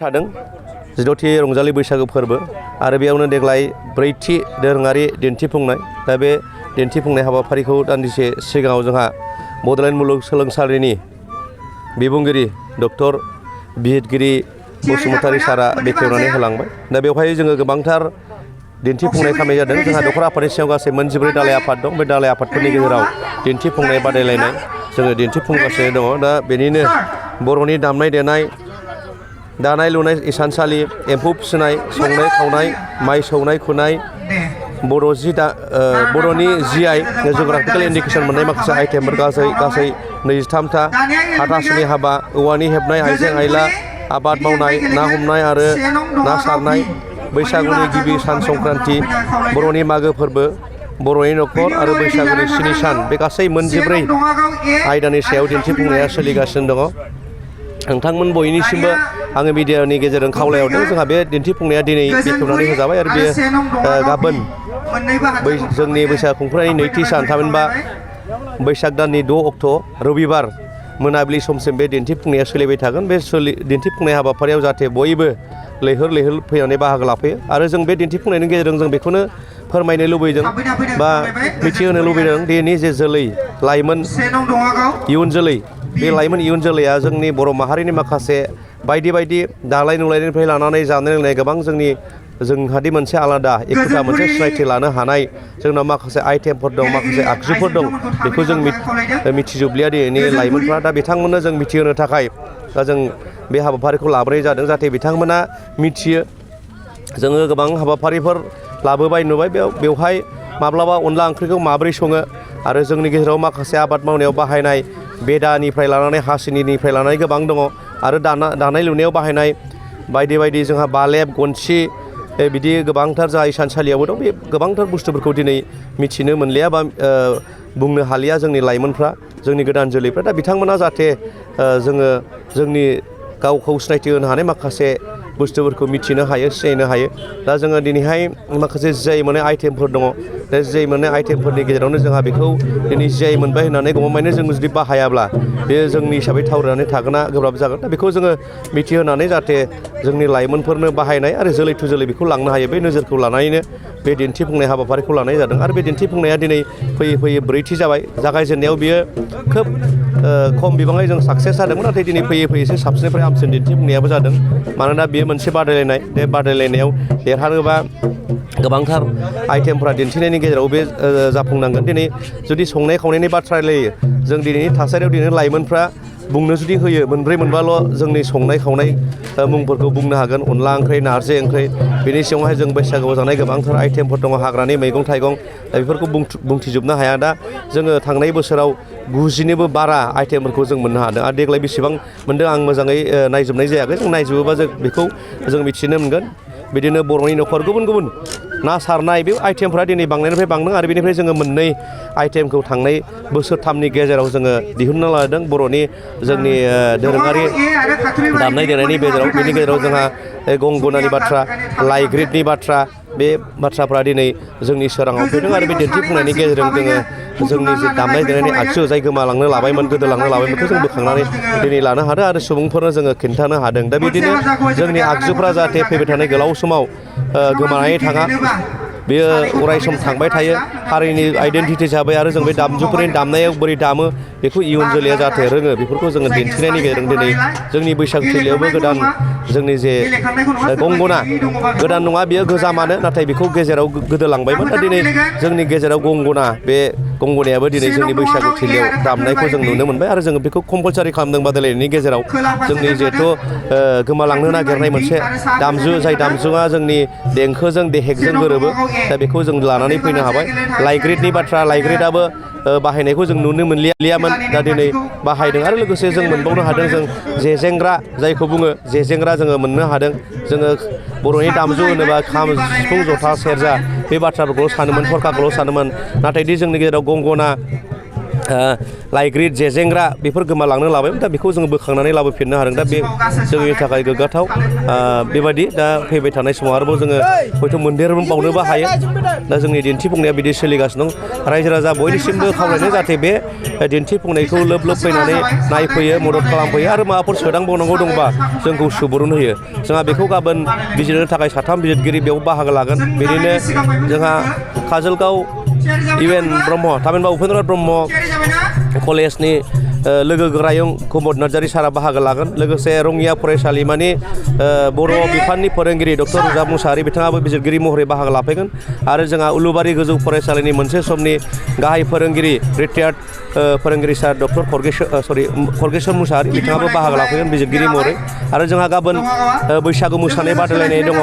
थादों 16थि रंजालि बैसागो फोरबो आरो बेयावनो देग्लाय 4थि दोरोङारि दिन्थिफुंनाय दा बे दिन्थिफुंनाय हाबाफारिखौ दान्दिसे सिगाङाव जोंहा बड'लेण्ड मुलुगसोलोंसालिनि बिबुंगिरि डक्टर बिहितगिरि बसुमतारी सारा बेखेवनानै होलांबाय दा बेवहाय जोङो गोबांथार दिन्थिफुंनाय खालामनाय जादों जोंहा दख'र आफादनि सिङाव गासै 14 दालाय आफाद दं बे दालाय आफादफोरनि गेजेराव दिन्थिफुंनाय बादायलायनाय जोङो दिन्थिफुंगासिनो दङ दा बेनिनो बर'नि दामनाय देनाय दानाय लुनाय इसानसालि एम्फौ फिसिनाय संनाय खावनाय माइ सौनाय खुनाय बर'नि जिआइ जिअ'ग्राफिकेल इन्डिकेसन मोननाय माखासे आइटेमफोर गासै 23था हाथासुनि हाबा औवानि हेबनाय आइजें आइला आबाद मावनाय ना हमनाय आरो ना सारनाय बैसागुनि गिबि सान संक्रान्ति बर'नि मागो फोरबो बर'नि न'खर आरो बैसागुनि 7 सान बे गासै 14 आयदानि सायाव दिन्थिफुंनाया सोलिगासिनो दङ नोंथांमोन बयनिसिमबो आङो मिडियानि गेजेरजों खावलायहरदों जोंहा बे दिन्थिफुंनाया दिनै बेखेवनानै होजाबाय आरो बेयो गाबोन जोंनि बैसागु खुंफुंनायनि नैथि सान थामहिनबा बैसाग दाननि 6 अक्ट' रबिबार मोनाबिलि समसिम बे दिन्थिफुंनाया सोलिबाय थागोन बे दिन्थिफुंनाय हाबाफारियाव जाहाथे बयबो लैहोर लैहोर फैनानै बाहागो लाफैयो आरो जों बे दिन्थिफुंनायनि गेजेरजों जों बेखौनो फोरमायनो लुबैदों बा मिथिहोनो लुबैदों दिनैनि जे जोलै लाइमोन इयुन जोलै बे लाइमोन इयुन जोलैया जोंनि बर' माहारिनि माखासे बायदि बायदि दानाय लुनायनिफ्राय लानानै जानाय लोंनाय गोबां जोंहादि मोनसे आलादा एखुथा मोनसे सिनायथि लानो हानाय जोंनाव माखासे आइटेमफोर दं माखासे आगजुफोर दं बेखौ जों मिथिजोबलिया दिनैनि लाइमोनफ्रा दा बिथांमोननो जों मिथिहोनो थाखाय दा जों बे हाबाफारिखौ लाबोनाय जादों जाहाथे बिथांमोना मिथियो जोङो गोबां हाबाफारिफोर लाबोबाय नुबाय बेवहाय माब्लाबा अनला ओंख्रिखौ माबोरै सङो आरो जोंनि गेजेराव माखासे आबाद मावनायाव बाहायनाय बेदानिफ्राय लानानै हासिनिनिफ्राय लानानै गोबां दङ आरो दानाय लुनायाव बाहायनाय बायदि जोंहा बालेब गनसि बिदि गोबांथार जोंहा इसानसालियावबो दं बे गोबांथार बुस्थुफोरखौ दिनै मिथिनो मोनलिया बा बुंनो हालिया जोंनि लाइमोनफ्रा जोंनि गोदान जोलैफ्रा दा बिथांमोना जाहाथे जोङो जोंनि गावखौ सिनायथि होनो हानाय माखासे बुस्थुफोरखौ मिथिनो हायो सिनायनो हायो दा जोङो दिनैहाय माखासे जिआइ मोननाय आइटेमफोर दङ दा जिआइ मोननाय आइटेमफोरनि गेजेरावनो जोंहा बेखौ दिनै जिआइ मोनबाय होननानै गमामायैनो जों जुदि बाहायाब्ला बे जोंनि हिसाबै थावरायनानै थागोना गोब्राब जागोन दा बेखौ जोङो मिथिहोनानै जाहाथे जोंनि लाइमोनफोरनो बाहायनाय आरो जोलै टु जोलै बेखौ लांनो हायो बे नोजोरखौ लानानैनो बे दिन्थिफुंनाय हाबाफारिखौ लानाय जादों आरो बे दिन्थिफुंनाया दिनै फैयै 4थि जाबाय जागायजेननायाव बियो खोब खम बिबाङै जों साक्सेस जादोंमोन नाथाय दिनै फैयै एसे साबसिननिफ्राय हामसिन दिन्थिफुंनायाबो जादों मानोना बेयो मोनसे बादायलायनाय बे बादायलायनायाव देरहानोबा गोबांथार आइटेमफोरा दिन्थिनायनि गेजेराव बे जाफुंनांगोन दिनै जुदि संनाय खावनायनि बाथ्रा रायलायो जों दिनैनि थासारियाव दिनै लाइमोनफ्रा बुंनो जुदि होयो मोनब्रै मोनबाल' जोंनि संनाय खावनाय मुंफोरखौ बुंनो हागोन अनला ओंख्रि नारजि ओंख्रि बेनि सिङावहाय जों बैसागुआव जानाय गोबांथार आइटेमफोर दङ हाग्रानि मैगं थाइगं दा बेफोरखौ बुंथिजोबनो हाया दा जोङो थांनाय बोसोराव 90निबो बारा आइटेमफोरखौ जों मोननो हादों आरो देग्लाय बेसेबां मोनदों आं मोजाङै नायजोबनाय जायाखै जों नायजोबोबा बेखौ जों मिथिनो मोनगोन बिदिनो बर'नि न'खर गुबुन ना सारनाय बे आइटेमफ्रा दिनै बांनायनिफ्राय बांदों आरो बेनिफ्राय जोङो मोननै आइटेमखौ थांनाय बोसोरथामनि गेजेराव जोङो दिहुनना लादों बर'नि जोंनि दोरोङारि दामनाय देनायनि गेजेराव बेनि गेजेराव जोंहा गंगनानि बाथ्रा लाइग्रिदनि बाथ्रा बे बाथ्राफ्रा दिनै जोंनि सोराङाव फैदों आरो बे दिन्थिफुंनायनि गेजेरजों जोङो जोंनि जे दामनाय देनायनि आगजु जाय गोमालांनो लाबायमोन गोदोलांनो लाबायमोन बेखौ जों बोखांनानै दिनै लानो हादों आरो सुबुंफोरनो जोङो खिन्थानो हादों दा बिदिनो जोंनि आगजुफ्रा जाहाथे फैबाय थानाय गोलाव समाव गोमानानै थाङा बेयो अराय सम थांबाय थायो हारिनि आइडेन्टिटि जाबाय आरो जों बे दामजुफोरनि दामनायाव बोरै दामो बेखौ इयुन जोलैया जाहाथे रोङो बेफोरखौ जोङो दिन्थिनायनि गेजेरजों दिनै जोंनि बैसागु थिलियावबो गोदान जोंनि जे गंगना गोदान नङा बेयो गोजामानो नाथाय बेखौ गेजेराव गोदोलांबायमोन दा दिनै जोंनि गेजेराव गंगना बे गंगनायाबो दिनै जोंनि बैसागु थिलियाव दामनायखौ जों नुनो मोनबाय आरो जोङो बेखौ कम्पालसारि खालामदों बादायलायनायनि गेजेराव जोंनि जिहेथु गोमालांनो नागिरनाय मोनसे दामजु जाय दामजुआ जोंनि देंखोजों देहेकजों गोरोबो दा बेखौ जों लानानै फैनो हाबाय लाइग्रिदनि बाथ्रा लाइग्रिदआबो बाहायनायखौ जों नुनो मोनलियामोन दा दिनै बाहायदों आरो लोगोसे जों मोनबावनो हादों जों जेजेंग्रा जायखौ बुङो जेजेंग्रा जोङो मोननो हादों जोङो बर'नि दामजु होनोबा खाम सिफुं जथा सेरजा बे बाथ्राफोरखौल' सानोमोन थरखाखौल' सानोमोन नाथाय दि जोंनि गेजेराव गंगना लाइग्रिद जेजेंग्रा बेफोर गोमालांनो लाबायमोन दा बेखौ जोङो बोखांनानै लाबोफिननो हादों दा बे जोंनि थाखाय गोग्गाथाव बेबायदि दा फैबाय थानाय समाव आरोबाव जोङो हयथ' मोनदेरबावनोबो हायो दा जोंनि दिन्थिफुंनाया बिदि सोलिगासिनो दं रायजो राजा बयनिसिमबो खावलायनाय जाहाथे बे दिन्थिफुंनायखौ लोब लोब फैनानै नायफैयो मदद खालामफैयो आरो माबाफोर सोदांबावनांगौ दंबा जोंखौ सुबुरुन होयो जोंहा बेखौ गाबोन बिजिरनो थाखाय 3 बिजिरगिरि बेयाव बाहागो लागोन बिदिनो जोंहा काजलगाव इउएन ब्रह्म थामहिनबा उपेन्द्र ब्रह्म कलेजनि लोगो गोरायुं कुमोद नार्जारि सारा बाहागो लागोन लोगोसे रङिया फरायसालिमानि बर' बिफाननि फोरोंगिरि डक्टर रुजा मुसाहारि बिथाङाबो बिजिरगिरि महरै बाहागो लाफैगोन आरो जोंहा उलुबारि गोजौ फरायसालिनि मोनसे समनि गाहाय फोरोंगिरि रिटायार्ड फोरोंगिरि सार डक्टर खरगेश्वर मुसाहारि बिथाङाबो बाहागो लाफैगोन बिजिरगिरि महरै आरो जोंहा गाबोन बैसागु मोसानाय बादायलायनाय दङ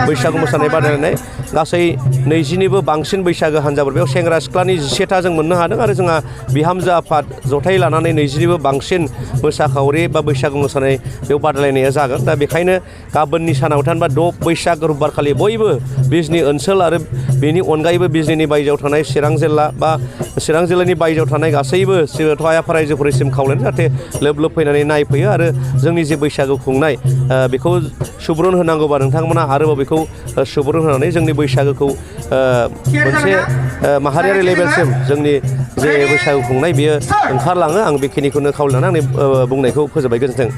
बैसागु मोसानाय बादायलायनाय गासै 20निबो बांसिन बैसागो हान्जाफोर बेयाव सेंग्रा सिख्लानि 17था जों मोननो हादों आरो जोंहा बिहामजो आफाद जथाय लानानै 20निबो बांसिन मोसाखावरि बा बैसागु मोसानाय बेयाव बादायलायनाया जागोन दा बेखायनो गाबोननि सानाव थानबा 6 बैसाग रबिबारखालि बयबो बिजनि ओनसोल आरो बेनि अनगायैबो बिजनिनि बायजोआव थानाय चिरां जिल्ला बा चिरां जिल्लानि बायजोआव थानाय गासैबो सिबोथ' रायजोफोरनिसिम खावलायनाय जाहाथे लोब लोब फैनानै नायफैयो आरो जोंनि जे बैसागु खुंनाय बेखौ सुबुरुन होनांगौबा नोंथांमोना आरोबाव बेखौ सुबुरुन होनानै जोंनि बैसागोखौ मोनसे माहारियारि लेभेलसिम जोंनि जे बैसागु खुंनाय बियो ओंखारलाङो आं बेखिनिखौनो खावलायनानै आंनि बुंनायखौ फोजोबबाय गोजोन्थों।